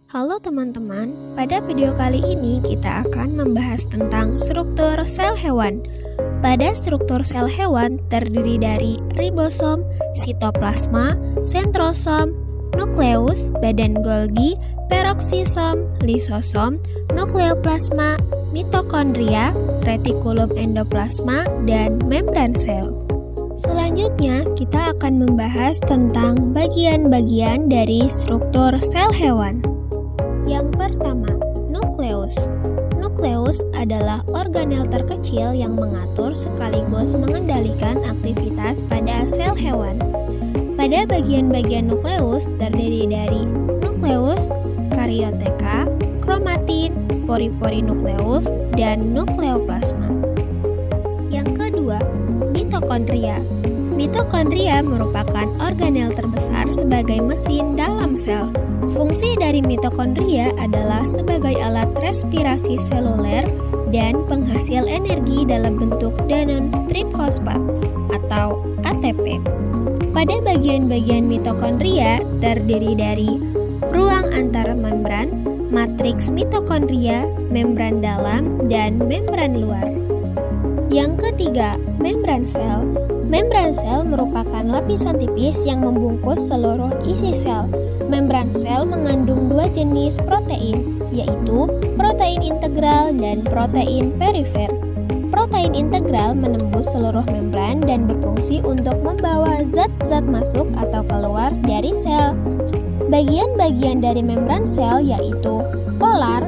Halo teman-teman, pada video kali ini kita akan membahas tentang struktur sel hewan. Pada struktur sel hewan terdiri dari ribosom, sitoplasma, sentrosom, nukleus, badan Golgi, peroksisom, lisosom, nukleoplasma, mitokondria, retikulum endoplasma, dan membran sel. Selanjutnya, kita akan membahas tentang bagian-bagian dari struktur sel hewan. Yang pertama, nukleus. Nukleus adalah organel terkecil yang mengatur sekaligus mengendalikan aktivitas pada sel hewan. Pada bagian-bagian nukleus terdiri dari nukleus, karioteka, kromatin, pori-pori nukleus, dan nukleoplasma. Yang kedua, mitokondria. Mitokondria merupakan organel terbesar sebagai mesin dalam sel. Fungsi dari mitokondria adalah sebagai alat respirasi seluler dan penghasil energi dalam bentuk danon strip fosfat atau ATP. Pada bagian-bagian mitokondria terdiri dari ruang antar membran, matriks mitokondria, membran dalam, dan membran luar. Yang ketiga, membran sel. Membran sel merupakan lapisan tipis yang membungkus seluruh isi sel. Membran sel mengandung dua jenis protein, yaitu protein integral dan protein perifer. Protein integral menembus seluruh membran dan berfungsi untuk membawa zat-zat masuk atau keluar dari sel. Bagian-bagian dari membran sel yaitu polar,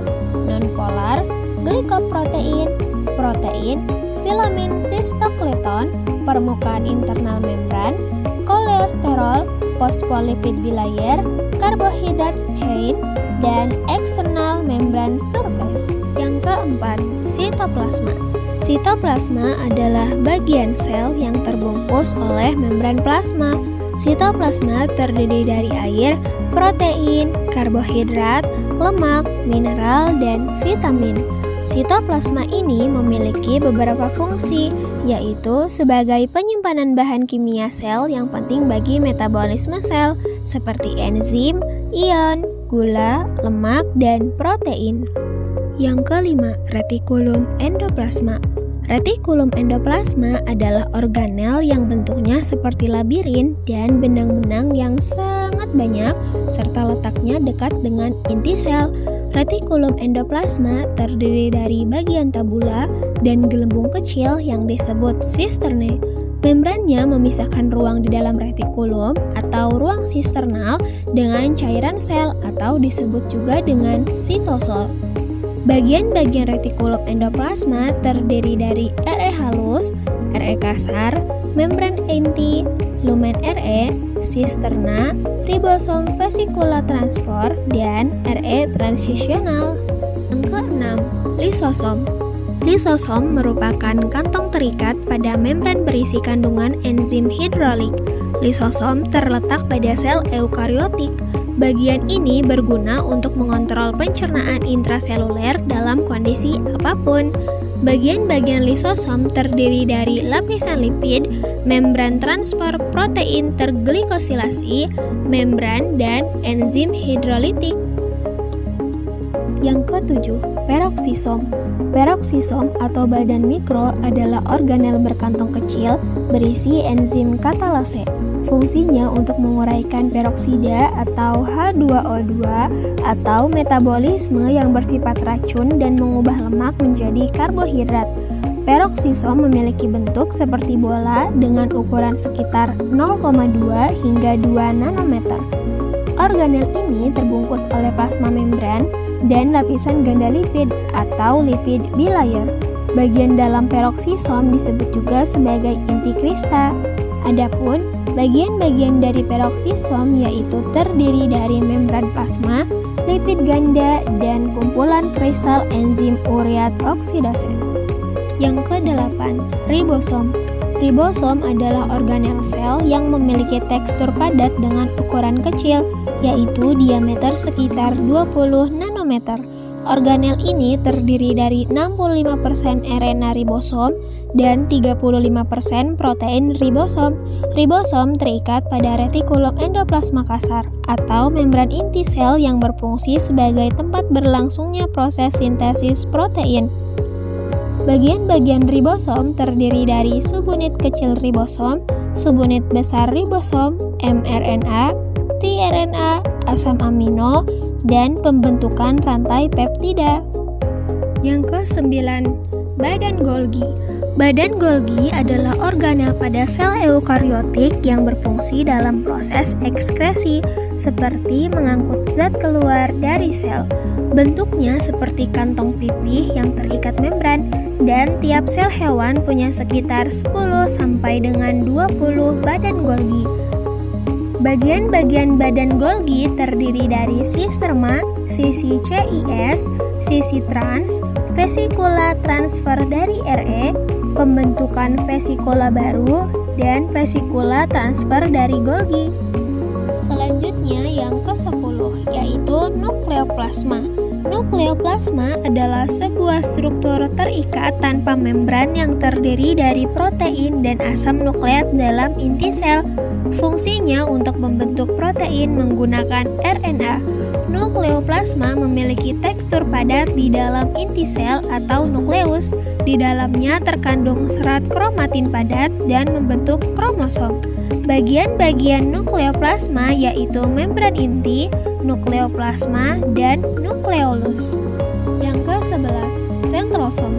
non-polar, glikoprotein, protein, filamen sistoskeleton, permukaan internal membran, kolesterol, fosfolipid bilayer, karbohidrat chain, dan eksternal membran surface. Yang keempat, sitoplasma. Sitoplasma adalah bagian sel yang terbungkus oleh membran plasma. Sitoplasma terdiri dari air, protein, karbohidrat, lemak, mineral, dan vitamin. Sitoplasma ini memiliki beberapa fungsi, yaitu sebagai penyimpanan bahan kimia sel yang penting bagi metabolisme sel, seperti enzim, ion, gula, lemak, dan protein. Yang kelima, retikulum endoplasma. Retikulum endoplasma adalah organel yang bentuknya seperti labirin dan benang-benang yang sangat banyak, serta letaknya dekat dengan inti sel. Retikulum endoplasma terdiri dari bagian tabula dan gelembung kecil yang disebut sisterne. Membrannya memisahkan ruang di dalam retikulum atau ruang sisternal dengan cairan sel atau disebut juga dengan sitosol. Bagian-bagian retikulum endoplasma terdiri dari RE halus, RE kasar, membran inti, lumen RE, sisterna, ribosom vesikula transport, dan RE transisional. Yang keenam, lisosom. Lisosom merupakan kantong terikat pada membran berisi kandungan enzim hidrolik. Lisosom terletak pada sel eukariotik. Bagian ini berguna untuk mengontrol pencernaan intraseluler dalam kondisi apapun. Bagian-bagian lisosom terdiri dari lapisan lipid, membran transport protein terglikosilasi, membran, dan enzim hidrolitik. Yang ketujuh, peroksisom. Peroksisom atau badan mikro adalah organel berkantong kecil berisi enzim katalase. Fungsinya untuk menguraikan peroksida atau H2O2 atau metabolisme yang bersifat racun dan mengubah lemak menjadi karbohidrat. Peroksisom memiliki bentuk seperti bola dengan ukuran sekitar 0,2 hingga 2 nanometer. Organel ini terbungkus oleh plasma membran dan lapisan ganda lipid atau lipid bilayer. Bagian dalam peroksisom disebut juga sebagai inti krista. Adapun bagian-bagian dari peroksisom yaitu terdiri dari membran plasma, lipid ganda, dan kumpulan kristal enzim ureat oksidase. Yang kedelapan, ribosom. Ribosom adalah organel sel yang memiliki tekstur padat dengan ukuran kecil, yaitu diameter sekitar 20 nanometer. Organel ini terdiri dari 65% RNA ribosom dan 35% protein ribosom. Ribosom terikat pada retikulum endoplasma kasar atau membran inti sel yang berfungsi sebagai tempat berlangsungnya proses sintesis protein. Bagian-bagian ribosom terdiri dari subunit kecil ribosom, subunit besar ribosom, mRNA, tRNA, asam amino, dan pembentukan rantai peptida. Yang ke-9, badan Golgi. Badan Golgi adalah organel pada sel eukariotik yang berfungsi dalam proses ekskresi, seperti mengangkut zat keluar dari sel. Bentuknya seperti kantong pipih yang terikat membran, dan tiap sel hewan punya sekitar 10 sampai dengan 20 badan Golgi. Bagian-bagian badan Golgi terdiri dari sisterma, sisi CIS, sisi trans, vesikula transfer dari RE, pembentukan vesikula baru, dan vesikula transfer dari Golgi. Selanjutnya yang ke-10 yaitu nukleoplasma. Nukleoplasma adalah sebuah struktur terikat tanpa membran yang terdiri dari protein dan asam nukleat dalam inti sel. Fungsinya untuk membentuk protein menggunakan RNA. Nukleoplasma memiliki tekstur padat di dalam inti sel atau nukleus. Di dalamnya terkandung serat kromatin padat dan membentuk kromosom. Bagian-bagian nukleoplasma yaitu membran inti, nukleoplasma, dan nukleolus. Yang ke-11, sentrosom.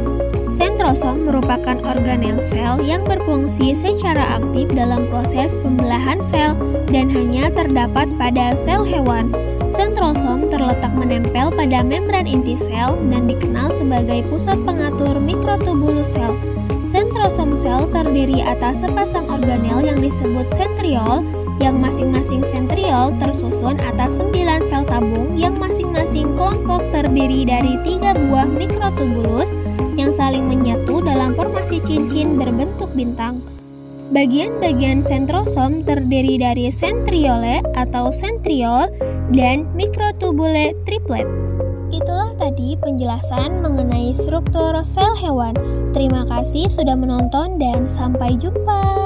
Sentrosom merupakan organel sel yang berfungsi secara aktif dalam proses pembelahan sel dan hanya terdapat pada sel hewan. Sentrosom terletak menempel pada membran inti sel dan dikenal sebagai pusat pengatur mikrotubulus sel. Sentrosom sel terdiri atas sepasang organel yang disebut sentriol, yang masing-masing sentriol tersusun atas 9 sel tabung yang masing-masing kelompok terdiri dari 3 buah mikrotubulus yang saling menyatu dalam formasi cincin berbentuk bintang. Bagian-bagian sentrosom terdiri dari sentriole atau sentriol dan mikrotubule triplet. Itulah tadi penjelasan mengenai struktur sel hewan. Terima kasih sudah menonton dan sampai jumpa.